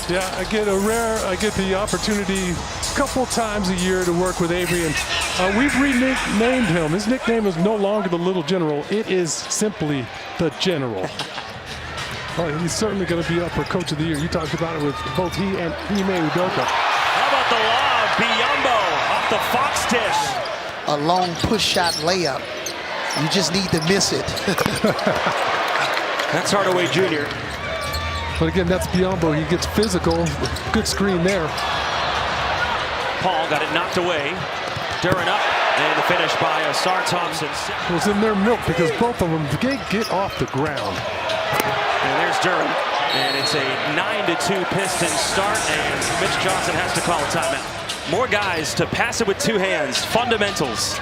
Yeah, I get the opportunity a couple times a year to work with Avery, and we've renamed him. His nickname is no longer the Little General. It is simply the General. Well, he's certainly going to be up for Coach of the Year. You talked about it with both he and Ime Udoka. How about the lob? Biyombo off the Fox dish. A long push shot layup. You just need to miss it. That's Hardaway Jr. But again, that's Biyombo. He gets physical. Good screen there. Paul got it knocked away. Duran up, and the finish by Asar Thompson. It was in their milk because both of them get off the ground. And there's Duran, and it's a 9-2 Pistons start, and Mitch Johnson has to call a timeout. More guys to pass it with two hands, fundamentals.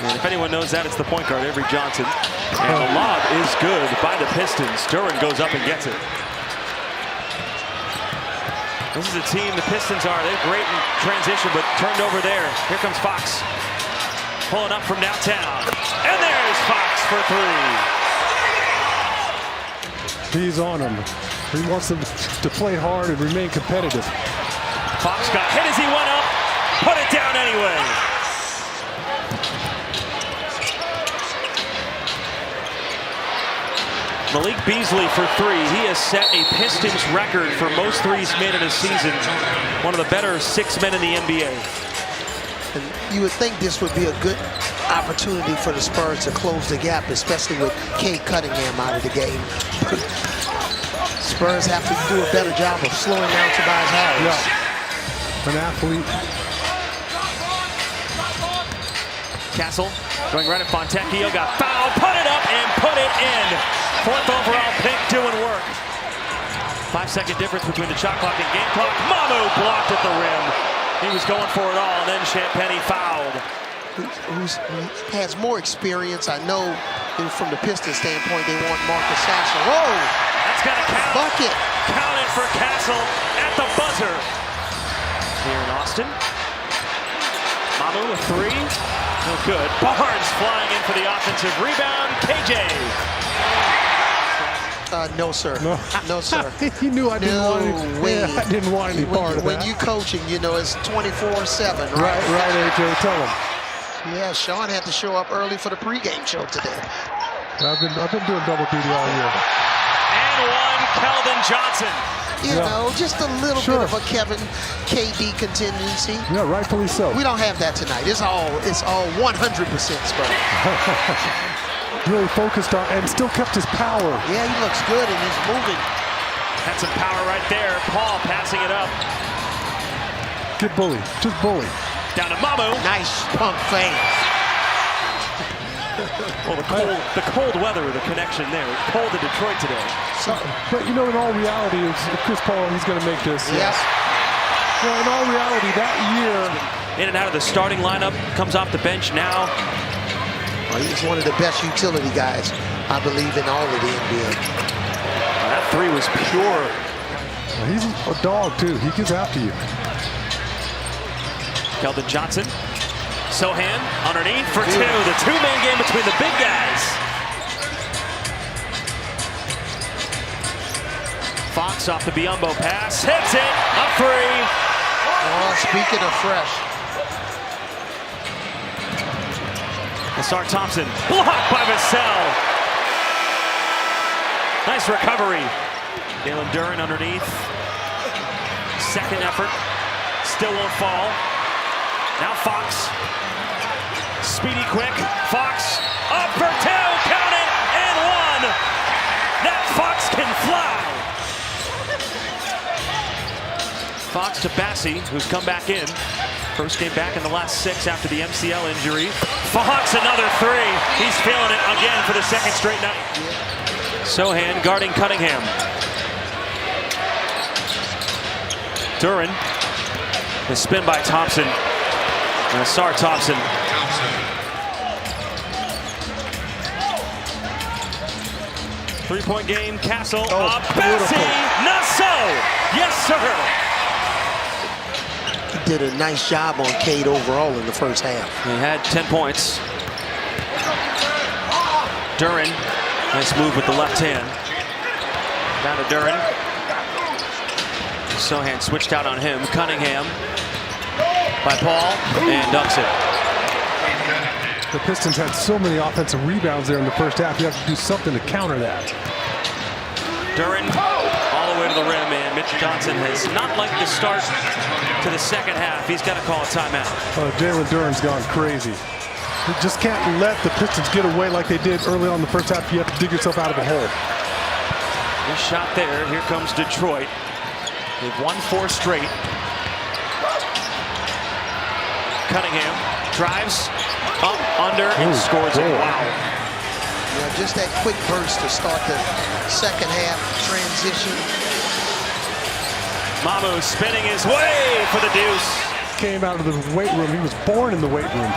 And if anyone knows that, it's the point guard, Avery Johnson. And the lob is good by the Pistons. Duran goes up and gets it. This is a team, the Pistons they're great in transition, but turned over there. Here comes Fox. Pulling up from downtown. And there's Fox for three. He's on him. He wants them to play hard and remain competitive. Fox got hit as he went up. Put it down anyway. Malik Beasley for three. He has set a Pistons record for most threes made in a season. One of the better 6 men in the NBA. And you would think this would be a good opportunity for the Spurs to close the gap, especially with Cade Cunningham out of the game. Spurs have to do a better job of slowing down Tobias Harris. Yeah. An athlete. Castle going right at Fontecchio. Got fouled. Put it up and put it in. 4th overall pick doing work. 5-second difference between the shot clock and game clock. Mamu blocked at the rim. He was going for it all, and then Champagnie fouled. Who has more experience. I know from the Pistons standpoint, they want Marcus Sasser. Whoa! That's got to count. Bucket. Counted for Castle at the buzzer. Here in Austin. Mamu with three. No good. Barnes flying in for the offensive rebound. KJ. No, sir. No, sir. He knew I didn't want any, way. I didn't want any part of that. When you coaching, you know, it's 24/7, right? Right, AJ, tell him. Yeah, Sean had to show up early for the pregame show today. I've been doing double duty all year. And one, Keldon Johnson. You know, just a little bit of a Kevin KD contingency. Yeah, rightfully so. We don't have that tonight. It's all 100% Spurs. Really focused on and still kept his power. Yeah, he looks good and he's moving. Had some power right there. Paul passing it up. Good bully, just bully. Down to Mamu. Nice pump fake. Well, the cold weather, the connection there. It's cold in Detroit today. So, but you know, in all reality, if Chris Paul, he's going to make this. Yes. Well, in all reality, that year. In and out of the starting lineup, comes off the bench now. Well, he's one of the best utility guys, I believe, in all of the NBA. That three was pure. Well, he's a dog, too. He gets after you. Keldon Johnson. Sohan underneath for two. The two-man game between the big guys. Fox off the Biyombo pass. Hits it. Up free. Oh, speaking of fresh. Asar Thompson. Blocked by Vassell. Nice recovery. Jalen Duran underneath. Second effort. Still won't fall. Now Fox. Speedy quick. Fox up for two. Count it. And one. That Fox can fly. Fox to Bassie, who's come back in. First game back in the last 6 after the MCL injury. Fox another three. He's feeling it again for the second straight night. Sohan guarding Cunningham. Duran. The spin by Thompson. And Asar Thompson. Three-point game. Castle. Up. Bassie. Nassau. Yes, sir. He did a nice job on Cade overall in the first half. He had 10 points. Duran. Nice move with the left hand. Down to Duran. Sohan switched out on him. Cunningham by Paul and dunks it. The Pistons had so many offensive rebounds there in the first half. You have to do something to counter that. Duren all the way to the rim, and Mitch Johnson has not liked the start to the second half. He's got to call a timeout. Jalen Duren's gone crazy. You just can't let the Pistons get away like they did early on in the first half. You have to dig yourself out of a hole. Good shot there. Here comes Detroit. They've won 4 straight. Cunningham drives up, under, and scores it. Wow. Yeah, just that quick burst to start the second half transition. Mamu spinning his way for the deuce. Came out of the weight room. He was born in the weight room.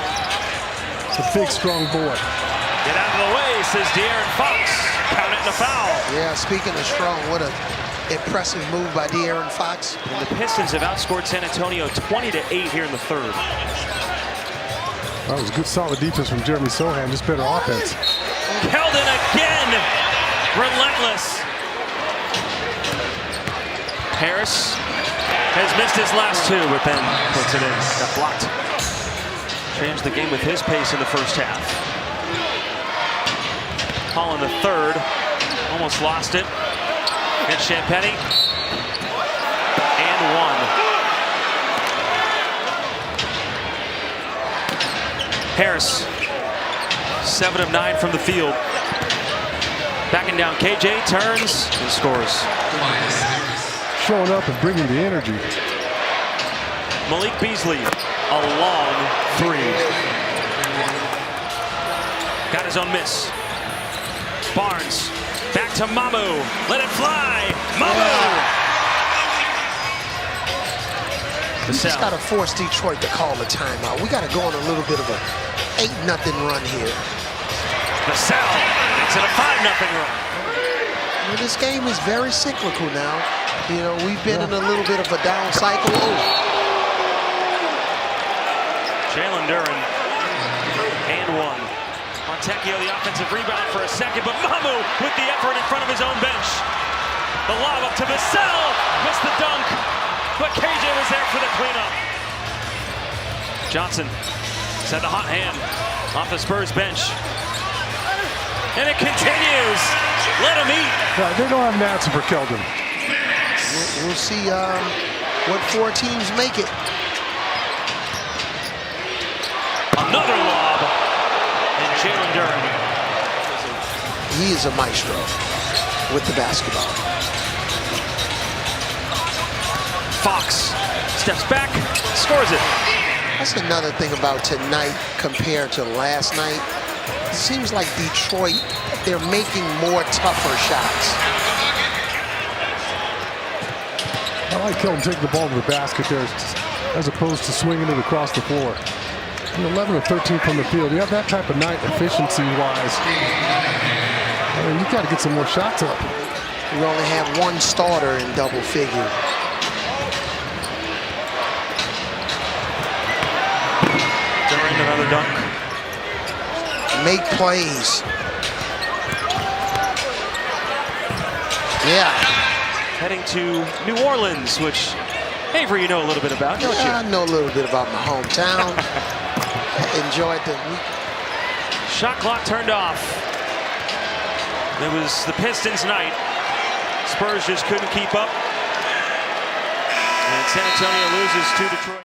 It's a big, strong boy. Get out of the way, says De'Aaron Fox. Count it in a foul. Yeah, speaking of strong, what an impressive move by De'Aaron Fox. And the Pistons have outscored San Antonio 20-8 here in the third. That was good, solid defense from Jeremy Sohan. Just better offense. Keldon again, relentless. Harris has missed his last 2, but then puts it in. Got blocked. Changed the game with his pace in the first half. Hall in the third, almost lost it. And Champagny, and 1. Harris, 7 of 9 from the field. Backing down, KJ turns and scores. Showing up and bringing the energy. Malik Beasley, a long 3. Got his own miss. Barnes, back to Mamu. Let it fly. Mamu! We just got to force Detroit to call a timeout. We got to go on a little bit of a 8-0 run here. Vassell makes it a 5-0 run. Well, this game is very cyclical now. You know, we've been in a little bit of a down cycle. Jalen Duren, and 1. Montecchio, the offensive rebound for a second, but Mamu with the effort in front of his own bench. The lob up to Vassell, missed the dunk, but KJ was there for the cleanup. Johnson has had the hot hand off the Spurs bench. And it continues. Let him eat. Yeah, they don't have an answer for Keldon. We'll see what 4 teams make it. Another lob. And Jalen Duren. He is a maestro with the basketball. Fox steps back, scores it. That's another thing about tonight compared to last night. It seems like Detroit, they're making more tougher shots. I like Keldon taking the ball to the basket there as opposed to swinging it across the floor. 11 of 13 from the field. You have that type of night efficiency-wise. I mean, you got to get some more shots up. We only have 1 starter in double figure. During another dunk. Make plays. Yeah. Heading to New Orleans, which, Avery, you know a little bit about, don't you? I know a little bit about my hometown. Enjoyed the week. Shot clock turned off. It was the Pistons' night. Spurs just couldn't keep up. And San Antonio loses to Detroit.